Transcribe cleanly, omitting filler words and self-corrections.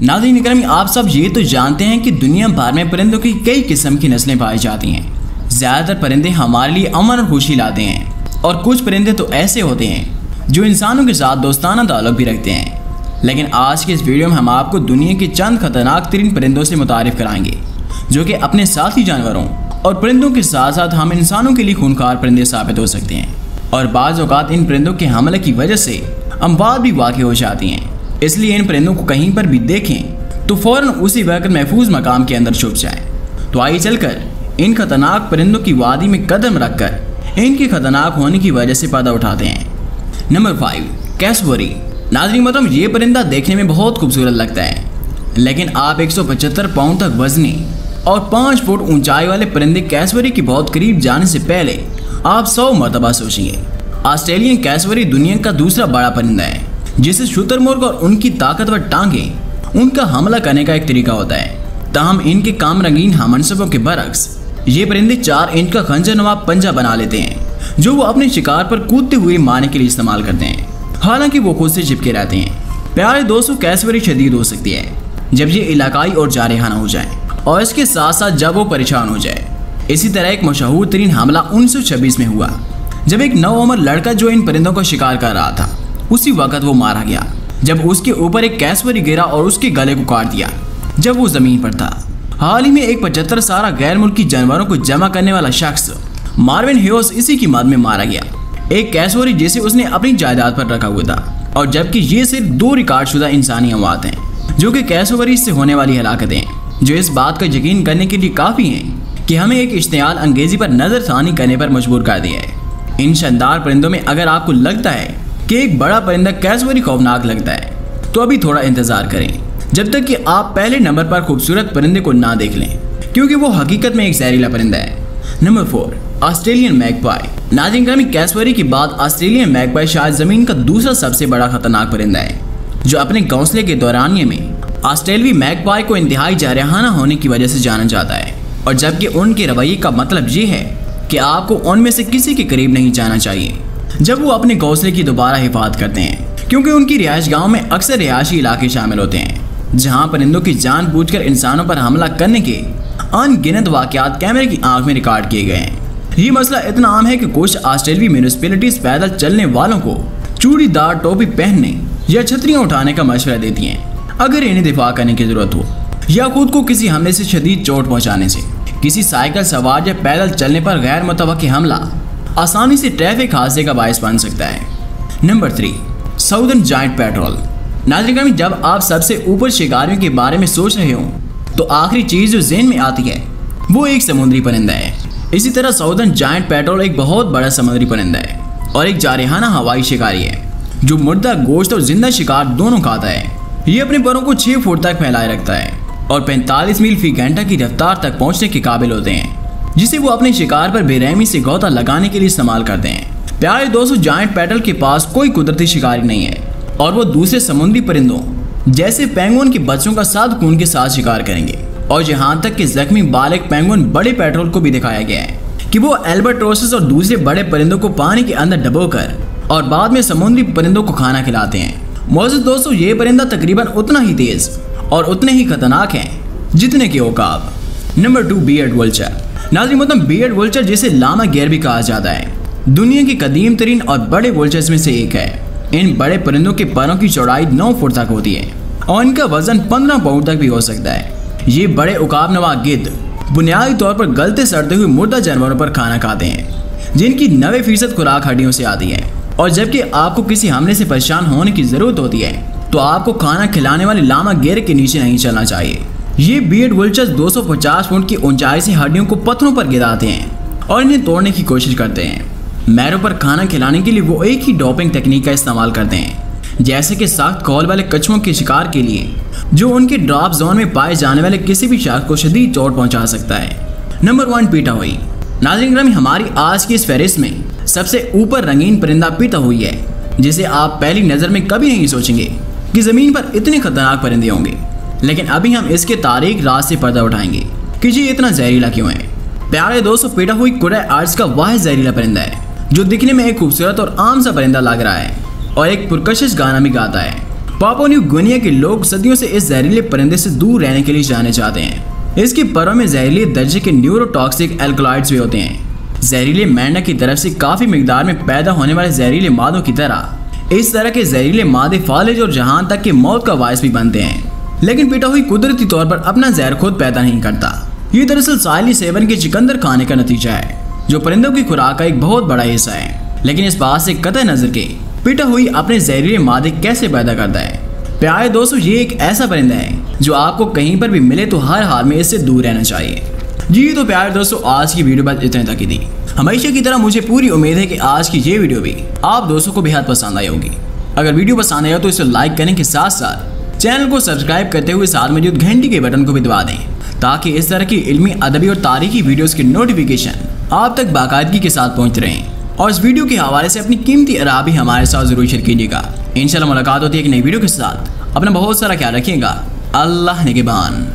नाज़रीन करम, आप सब ये तो जानते हैं कि दुनिया भर में परिंदों की कई किस्म की नस्लें पाई जाती हैं। ज़्यादातर परिंदे हमारे लिए अमन और खुशी लाते हैं और कुछ परिंदे तो ऐसे होते हैं जो इंसानों के साथ दोस्ताना ताल्लुक भी रखते हैं। लेकिन आज के इस वीडियो में हम आपको दुनिया के चंद खतरनाक तरीन परिंदों से मुतारिफ कराएंगे जो कि अपने साथी जानवरों और परिंदों के साथ साथ हम इंसानों के लिए खूनखार परिंदे साबित हो सकते हैं। और बाज़ औक़ात इन परिंदों के हमले की वजह से अमवात भी वाक़ई हो जाती हैं। इसलिए इन परिंदों को कहीं पर भी देखें तो फ़ौरन उसी वक्त महफूज मकाम के अंदर छुप जाएं। तो आइए चलकर इन खतरनाक परिंदों की वादी में कदम रखकर इनके खतरनाक होने की वजह से पर्दा उठाते हैं। नंबर 5, कैसबरी। नाज़रीन मतलब ये परिंदा देखने में बहुत खूबसूरत लगता है, लेकिन आप 175 पाउंड तक वजनी और 5 फुट ऊंचाई वाले परिंदे कैसबरी के बहुत करीब जाने से पहले आप 100 मरतबा सोचिए। ऑस्ट्रेलियन कैसबरी दुनिया का दूसरा बड़ा परिंदा है जिसे शुतुरमुर्ग और उनकी ताकतवर टांगें उनका हमला करने का एक तरीका होता है। ताहम इनके काम रंगीन हमनसबों के बरक्स ये परिंदे 4 इंच का खंजर नुमा पंजा बना लेते हैं जो वो अपने शिकार पर कूदते हुए मारने के लिए इस्तेमाल करते हैं। हालांकि वो खुद से चिपके रहते हैं। प्यारे दोस्तों, कैसबरी शदीद हो सकती है जब ये इलाकाई और जारहाना हो जाए और इसके साथ साथ जब वो परेशान हो जाए। इसी तरह एक मशहूर तरीन हमला 1926 में हुआ जब एक नौउम्र लड़का जो इन परिंदों का शिकार कर रहा था उसी वक्त वो मारा गया जब उसके ऊपर एक कैसबरी गिरा और उसके गले को काट दिया जब वो जमीन पर था। हाल ही में एक 75 साल गैर मुल्की जानवरों को जमा करने वाला शख्स मार्विन ह्यूज इसी की मद में मारा गया, एक कैसबरी जिसे उसने अपनी जायदाद पर रखा हुआ था। और जबकि ये सिर्फ 2 रिकॉर्ड शुदा इंसानी अमवात हैं जो कि कैसबरी से होने वाली हलाकतें हैं जो इस बात का यकीन करने के लिए काफ़ी हैं कि हमें एक इश्तियाल अंगेजी पर नज़रसानी करने पर मजबूर कर दिया है। इन शानदार परिंदों में अगर आपको लगता है कि एक बड़ा परिंदा कैसबरी खौफनाक लगता है तो अभी थोड़ा इंतजार करें जब तक कि आप पहले नंबर पर खूबसूरत परिंदे को ना देख लें, क्योंकि वो हकीकत में एक जहरीला परिंदा है। Number 4, Australian magpie. नाज़रीन ग्रामी, कैसबरी के बाद ऑस्ट्रेलियन मैगपाई शायद जमीन का दूसरा सबसे बड़ा खतरनाक परिंदा है जो अपने घोंसले के दौरानिये में ऑस्ट्रेलवी मैगपाई को इंतहाई जारहाना होने की वजह से जाना जाता है। और जबकि उनके रवैये का मतलब ये है कि आपको उनमें से किसी के करीब नहीं जाना चाहिए जब वो अपने घोंसले की दोबारा हिफाजत करते हैं, क्योंकि उनकी रिहाइश गाँव में अक्सर रिहायशी इलाके शामिल होते हैं जहाँ परिंदों की जानबूझकर इंसानों पर हमला करने के अनगिनत वाक़यात कैमरे की आंख में रिकॉर्ड किए गए हैं। ये मसला इतना आम है कि कुछ ऑस्ट्रेलियाई म्यूनिसिपैलिटीज पैदल चलने वालों को चूड़ीदार टोपी पहनने या छतरियाँ उठाने का मशवरा देती हैं अगर इन्हें दिफा करने की जरूरत हो या खुद को किसी हमले से शदीद चोट पहुँचाने से। किसी साइकिल सवार या पैदल चलने पर गैर मुतवक्की हमला आसानी से ट्रैफिक हादसे का बायस बन सकता है। Number 3, southern giant petrol. नाज़रीन, जब आप सबसे ऊपर शिकारियों के बारे में सोच रहे हो तो आखिरी चीज़ जो ज़हन में आती है वो एक समुद्री परिंदा है। इसी तरह साउदर्न जायंट पेट्रोल एक बहुत बड़ा समुद्री परिंदा है और एक जारहाना हवाई शिकारी है जो मुर्दा गोश्त और जिंदा शिकार दोनों खाता है। ये अपने परों को 6 फुट तक फैलाए रखता है और 45 मील फी घंटा की रफ्तार तक पहुँचने के काबिल होते हैं जिसे वो अपने शिकार पर बेरहमी से गोता लगाने के लिए इस्तेमाल करते हैं। प्यारे दोस्तों, जायंट पेट्रोल के पास कोई कुदरती शिकारी नहीं है और वो दूसरे समुद्री परिंदों जैसे पेंगुइन के बच्चों का साथ खून के साथ शिकार करेंगे। और यहाँ तक कि जख्मी बालिग पेंगुइन बड़े पेट्रोल को भी दिखाया गया है कि वो एल्बाट्रोसेस और दूसरे बड़े परिंदों को पानी के अंदर डुबोकर और बाद में समुद्री परिंदों को खाना खिलाते हैं। मौजूद दोस्तों, ये परिंदा तकरीबन उतना ही तेज और उतने ही खतरनाक हैं जितने के औकाब। Number 2, beard vulture. नाज़रीन मतलब बियर्ड वल्चर जिसे लामा गेर भी कहा जाता है दुनिया की कदीम तरीन और बड़े वल्चर्स में से एक है। इन बड़े परिंदों के पैरों की चौड़ाई 9 फुट तक होती है और इनका वजन 15 पाउंड तक भी हो सकता है। ये बड़े उकाब नवा गिद्ध बुनियादी तौर पर गलते सड़ते हुए मुर्दा जानवरों पर खाना खाते हैं जिनकी 90% खुराक हड्डियों से आती है। और जबकि आपको किसी हमले से परेशान होने की जरूरत होती है तो आपको खाना खिलाने वाले लामा गेर के नीचे नहीं चलना चाहिए। ये बियर्ड वल्चर्स 250 फुट की ऊंचाई से हड्डियों को पत्थरों पर गिराते हैं और इन्हें तोड़ने की कोशिश करते हैं। मैरों पर खाना खिलाने के लिए वो एक ही डॉपिंग तकनीक का इस्तेमाल करते हैं, जैसे कि सख्त कौल वाले कछुओं के शिकार के लिए जो उनके ड्रॉप जोन में पाए जाने वाले किसी भी शख्स को शदीद चोट पहुंचा सकता है। नंबर 1, पीटा हुई। नाज़रीन ग्रामी, हमारी आज की इस फहरिस्त में सबसे ऊपर रंगीन परिंदा पीटा हुई है जिसे आप पहली नज़र में कभी नहीं सोचेंगे कि ज़मीन पर इतने खतरनाक परिंदे होंगे। लेकिन अभी हम इसके तारीख राज से पर्दा उठाएंगे कि ये इतना जहरीला क्यों है। प्यारे दोस्तों, पीटा हुई कुरैश आर्ट्स का वाहिद जहरीला परिंदा है जो दिखने में एक खूबसूरत और आम सा परिंदा लग रहा है और एक पुरकशिश गाना भी गाता है। पापुआ न्यू गिनिया के लोग सदियों से इस जहरीले परिंदे से दूर रहने के लिए जाने चाहते हैं। इसके परों में जहरीले दर्जे के न्यूरोटॉक्सिक एल्कलॉइड्स भी होते हैं। जहरीले मेंढक की तरफ से काफी मिकदार में पैदा होने वाले जहरीले मादों की तरह इस तरह के जहरीले मादे फालिज और जहान तक की मौत का बायस भी बनते हैं। लेकिन पीटा हुई कुदरती तौर पर अपना जहर खुद पैदा नहीं करता। ये दरअसल साहिली सेवन के चिकंदर खाने का नतीजा है, जो परिंदों की खुराक का एक बहुत बड़ा हिस्सा है। लेकिन इस बात से कतई नजर के पीटा हुई अपने जहरीले मादे कैसे पैदा करता है। प्यारे दोस्तों, ये एक ऐसा परिंदा है जो आपको कहीं पर भी मिले तो हर हाल में इससे दूर रहना चाहिए। जी तो प्यारे दोस्तों, आज की वीडियो बस इतने तक ही थी। हमेशा की तरह मुझे पूरी उम्मीद है कि आज की ये वीडियो भी आप दोस्तों को बेहद पसंद आई होगी। अगर वीडियो पसंद आया तो इसे लाइक करने के साथ साथ चैनल को सब्सक्राइब करते हुए साथ मौजूद घंटी के बटन को भी दबा दें, ताकि इस तरह की इल्मी, अदबी और तारीखी वीडियोस की नोटिफिकेशन आप तक बाकायदगी के साथ पहुंच रहे हैं। और इस वीडियो के हवाले से अपनी कीमती आरा भी हमारे साथ जरूर शेयर कीजिएगा। इंशाल्लाह मुलाकात होती है एक नई वीडियो के साथ। अपना बहुत सारा ख्याल रखिएगा। अल्लाह निगहबान।